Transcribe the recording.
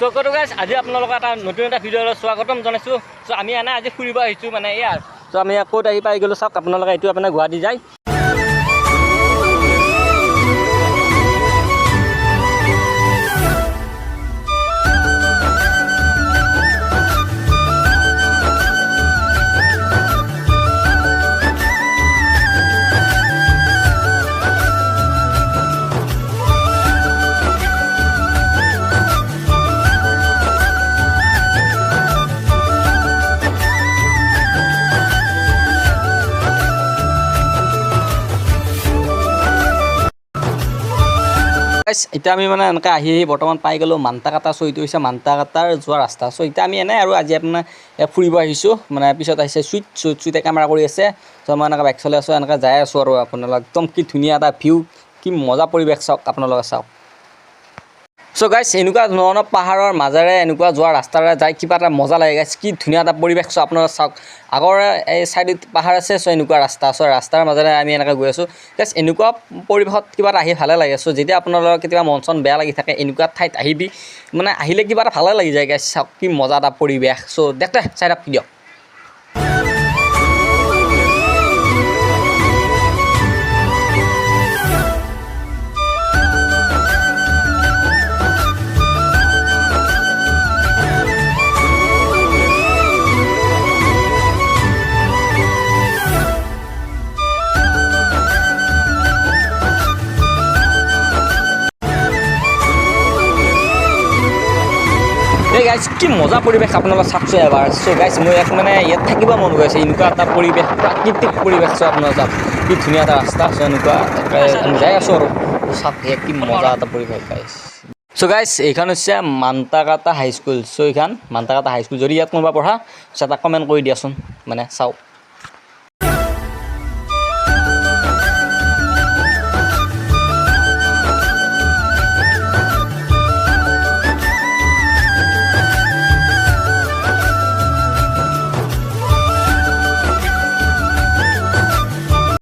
So কতো guys আজি আপোনালোকৰ এটা নতুন এটা ভিডিঅ'লৈ স্বাগতম জনাইছোঁ। সো আমি এনে আজি ফুৰিব আহিছোঁ মানে ইয়াৰ। সো আমি ক'ত আহি পাই গ'লোঁ চাওক আপোনালোকে, এইটো আপোনাৰ গুৱাহাটী যায়। এতিয়া আমি মানে এনেকৈ আহি বৰ্তমান পাই গ'লোঁ মান্তাকাটা। চ' এইটো হৈছে মান্তাকাটাৰ যোৱা ৰাস্তা। চ' এতিয়া আমি এনেই আৰু আজি আপোনাৰ ফুৰিব আহিছোঁ মানে। পিছত আহিছে চুইটে কেমেৰা কৰি আছে। চ' মই এনেকৈ বাইক চলাই আছোঁ, এনেকৈ যাই আছোঁ আৰু আপোনালোক একদম কি ধুনীয়া এটা ভিউ, কি মজা পৰিৱেশ চাওক আপোনালোকে চাওক। চ' গাইছ এনেকুৱা ধৰণৰ পাহাৰৰ মাজেৰে এনেকুৱা যোৱা ৰাস্তাৰে যাই কিবা এটা মজা লাগে গাইছ, কি ধুনীয়া এটা পৰিৱেশ। চ' আপোনালোকে চাওক আগৰে এই চাইডত পাহাৰ আছে। চ' এনেকুৱা ৰাস্তা, চ' ৰাস্তাৰ মাজেৰে আমি এনেকৈ গৈ আছোঁ গাইছ। এনেকুৱা পৰিৱেশত কিবা এটা আহি ভালে লাগে। চ' যেতিয়া আপোনালোকৰ কেতিয়াবা মন চন বেয়া লাগি থাকে এনেকুৱা ঠাইত আহিবি মানে, আহিলে কিবা এটা ভালে লাগি যায় গাইছ। চাওক কি মজা এটা পৰিৱেশ। চ' দেখতে চাই থাক ভিডিঅ'। এই গাইজ কি মজা পৰিৱেশ আপোনালোকে চাওকচোন এবাৰ। চ' গাইজ মই মানে ইয়াত থাকিব মন গৈছে, এনেকুৱা এটা পৰিৱেশ, প্ৰাকৃতিক পৰিৱেশ। চ' আপোনালোকে চাওক কি ধুনীয়া এটা ৰাস্তা। চ' এনেকুৱা আমি যাই আছোঁ আৰু চাওক কি মজা এটা পৰিৱেশ গাইজ। চ' গাইজ এইখন হৈছে মান্তাকাটা হাইস্কুল। চ' এইখন মান্তাকাটা হাইস্কুল। যদি ইয়াত কোনোবা পঢ়া চ' এটা কমেণ্ট কৰি দিয়াচোন মানে চাওক।